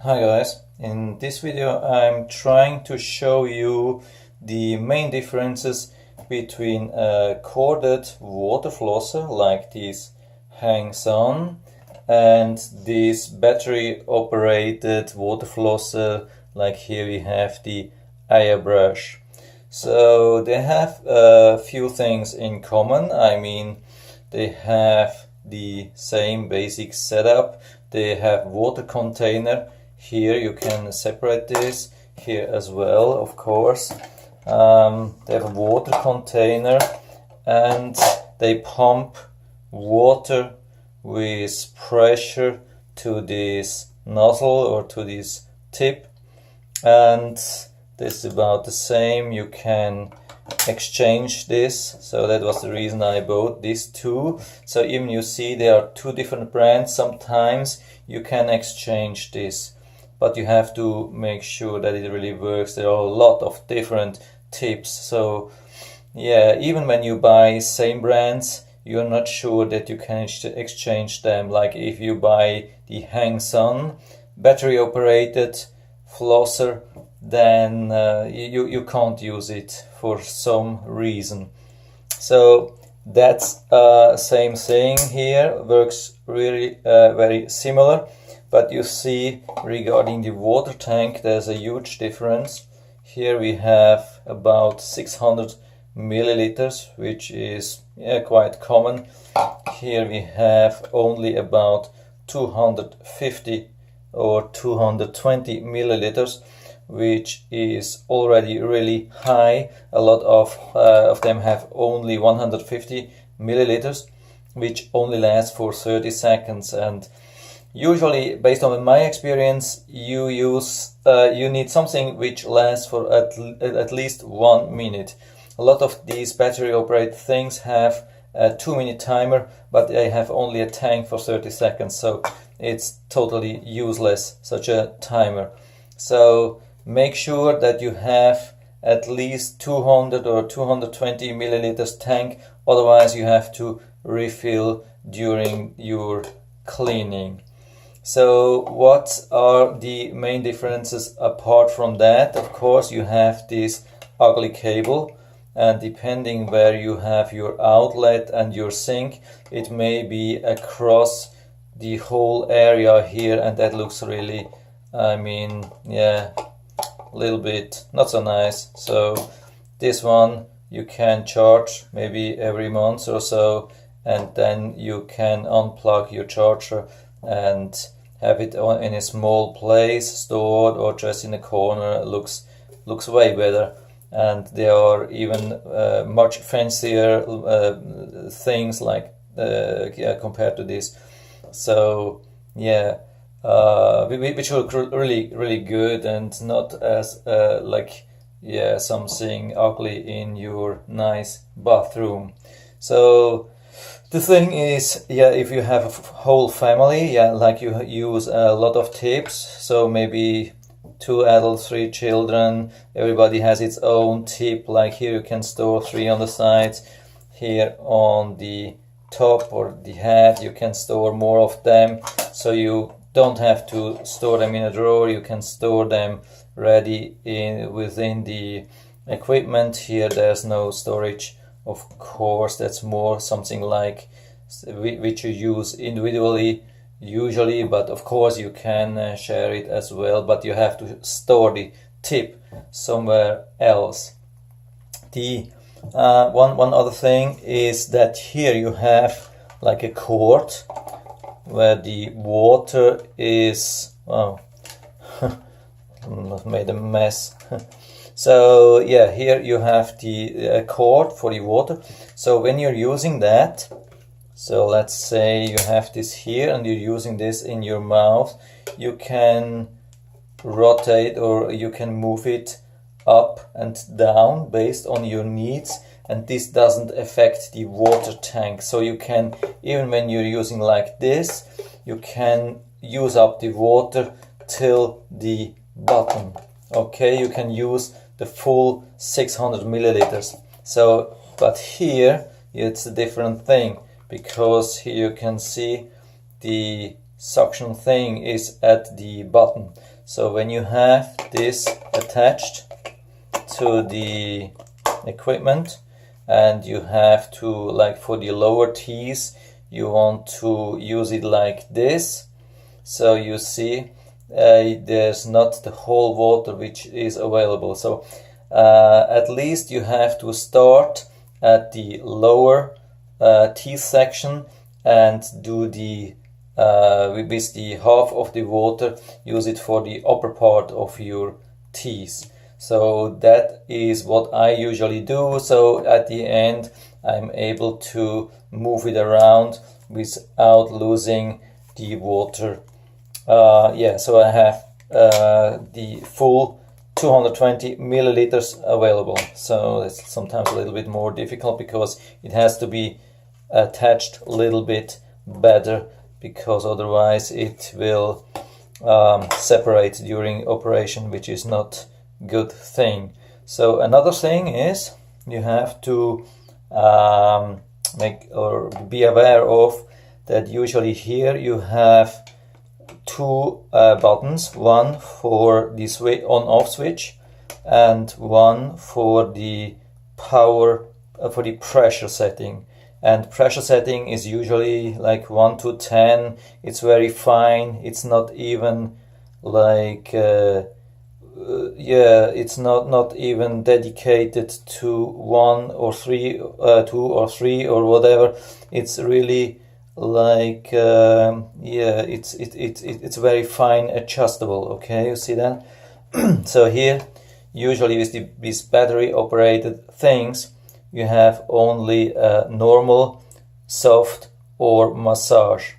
Hi guys, in this video I'm trying to show you the main differences between a corded water flosser like this hangs on and this battery operated water flosser like here we have the Aiyabrush. So they have a few things in common. I mean, they have the same basic setup. They have water container. Here you can separate this, here as well, of course. They have a water container and they pump water with pressure to this nozzle or to this tip, and this is about the same. You can exchange this, so that was the reason I bought these two. So even you see there are two different brands. Sometimes you can exchange this, but you have to make sure that it really works. There are a lot of different tips, so yeah, even when you buy same brands, you're not sure that you can exchange them. Like if you buy the hangs-on battery operated flosser, then you can't use it for some reason. So that's same thing here, works really very similar. But you see, regarding the water tank, there's a huge difference. Here we have about 600 milliliters, which is quite common. Here we have only about 250 or 220 milliliters, which is already really high. A lot of them have only 150 milliliters, which only lasts for 30 seconds. And usually, based on my experience, you need something which lasts for at least 1 minute. A lot of these battery operated things have a 2-minute timer, but they have only a tank for 30 seconds, so it's totally useless, such a timer. So make sure that you have at least 200 or 220 milliliters tank, otherwise you have to refill during your cleaning. So what are the main differences apart from that? Of course, you have this ugly cable, and depending where you have your outlet and your sink, it may be across the whole area here, and that looks really, I mean, yeah, a little bit not so nice. So this one you can charge maybe every month or so, and then you can unplug your charger and have it in a small place stored, or just in a corner. Looks way better. And there are even much fancier things like compared to this. So yeah, which look really good and not as like something ugly in your nice bathroom. So the thing is, if you have a whole family, like you use a lot of tips, so maybe 2 adults, 3 children, everybody has its own tip. Like here you can store 3 on the sides, here on the top or the head you can store more of them, so you don't have to store them in a drawer. You can store them ready within the equipment. Here there's no storage, of course. That's more something like which you use individually usually, but of course you can share it as well, but you have to store the tip somewhere else. The one other thing is that here you have like a cord where the water is made a mess. So yeah, here you have the cord for the water. So when you're using that, so let's say you have this here and you're using this in your mouth, you can rotate or you can move it up and down based on your needs, and this doesn't affect the water tank. So you can, even when you're using like this, you can use up the water till the bottom. Okay, you can use the full 600 milliliters. So, but here it's a different thing, because here you can see the suction thing is at the bottom. So when you have this attached to the equipment and you have to, like for the lower tees, you want to use it like this. So you see there's not the whole water which is available. So at least you have to start at the lower teeth section and do the with the half of the water, use it for the upper part of your teeth. So that is what I usually do. So at the end I'm able to move it around without losing the water. Yeah, so I have the full 220 milliliters available. So it's sometimes a little bit more difficult because it has to be attached a little bit better, because otherwise it will separate during operation, which is not good thing. So another thing is you have to make or be aware of that usually here you have two buttons, one for the on-off switch and one for the power for the pressure setting. And pressure setting is usually like 1 to 10. It's very fine. It's not even like yeah, it's not even dedicated to 1 or 3, 2 or 3 or whatever. It's really like yeah, it's very fine adjustable. Okay, you see that? So here usually with these battery operated things you have only normal, soft or massage.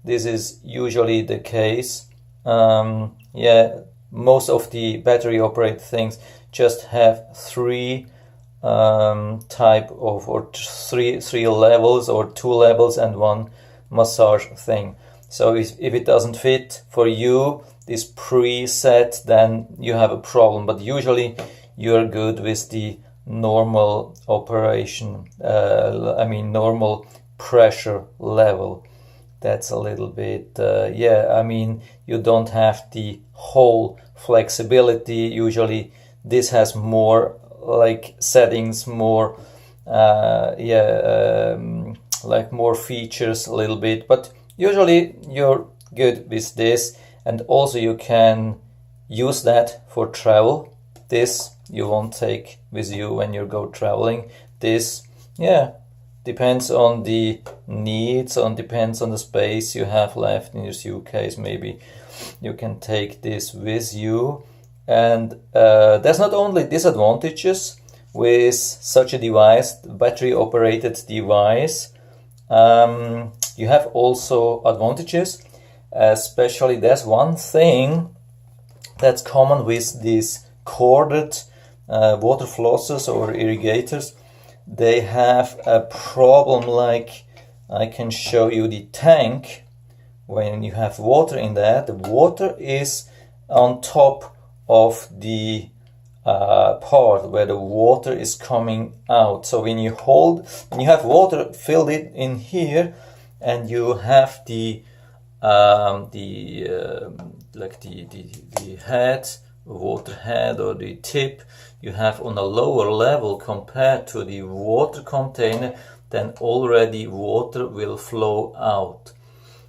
This is usually the case. Yeah, most of the battery operated things just have three type of, or three levels or 2 levels and 1 massage thing. So if it doesn't fit for you, this preset, then you have a problem. But usually you're good with the normal operation, I mean normal pressure level. That's a little bit, yeah, I mean you don't have the whole flexibility. Usually this has more like settings, more yeah, like more features a little bit, but usually you're good with this. And also you can use that for travel. This you won't take with you when you go traveling. This, yeah, depends on the needs, depends on the space you have left in your suitcase. Maybe you can take this with you. And there's not only disadvantages with such a device, battery operated device, you have also advantages. Especially there's one thing that's common with these corded water flossers or irrigators. They have a problem, like I can show you the tank. When you have water in there, the water is on top of the part where the water is coming out. So when you have water filled it in here, and you have the head, water head, or the tip you have on a lower level compared to the water container, then already water will flow out.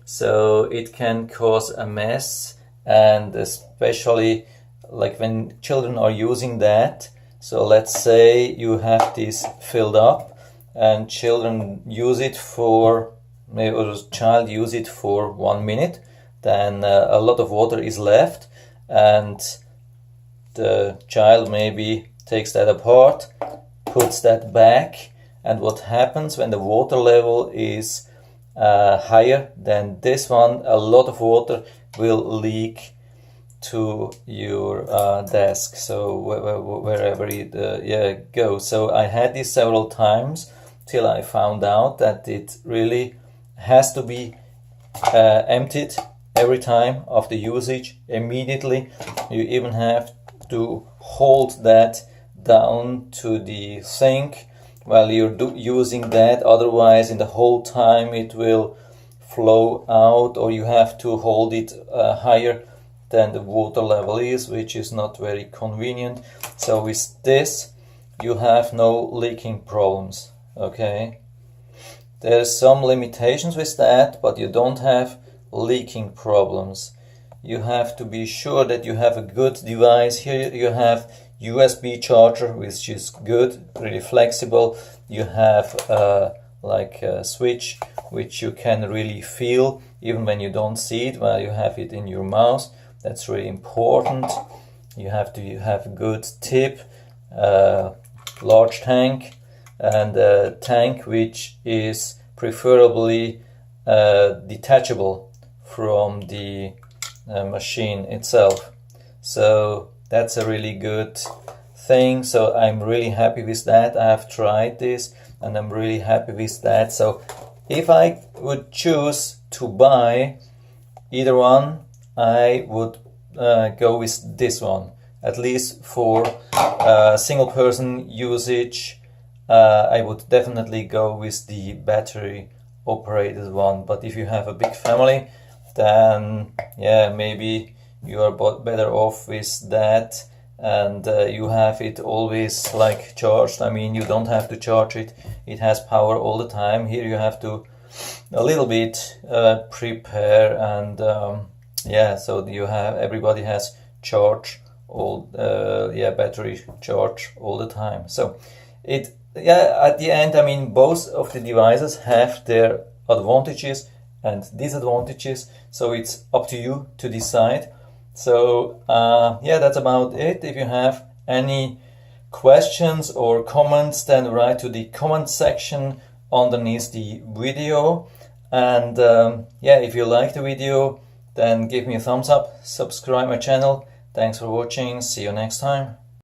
So it can cause a mess, and especially like when children are using that. So let's say you have this filled up and children use it for, or a child use it for 1 minute, then a lot of water is left, and the child maybe takes that apart, puts that back, and what happens when the water level is higher than this one, a lot of water will leak to your desk, so wherever it goes. So I had this several times till I found out that it really has to be emptied every time of the usage immediately. You even have to hold that down to the sink while you're using that, otherwise in the whole time it will flow out, or you have to hold it higher than the water level is, which is not very convenient. So with this you have no leaking problems. Okay, there's some limitations with that, but you don't have leaking problems. You have to be sure that you have a good device. Here you have USB charger, which is good, really flexible. You have like a switch which you can really feel even when you don't see it, while you have it in your mouth. That's really important. You have to have a good tip, large tank, and a tank which is preferably detachable from the machine itself. So that's a really good thing. So I'm really happy with that. I have tried this and I'm really happy with that. So if I would choose to buy either one, I would go with this one, at least for single person usage. I would definitely go with the battery operated one. But if you have a big family, then yeah, maybe you are better off with that, and you have it always like charged. I mean, you don't have to charge it, it has power all the time. Here you have to a little bit prepare, and yeah, so you have, everybody has charge all battery charge all the time. So it, yeah, at the end, I mean, both of the devices have their advantages and disadvantages, so it's up to you to decide. So yeah, that's about it. If you have any questions or comments, then write to the comment section underneath the video. And yeah, if you like the video, then give me a thumbs up, subscribe my channel. Thanks for watching, see you next time.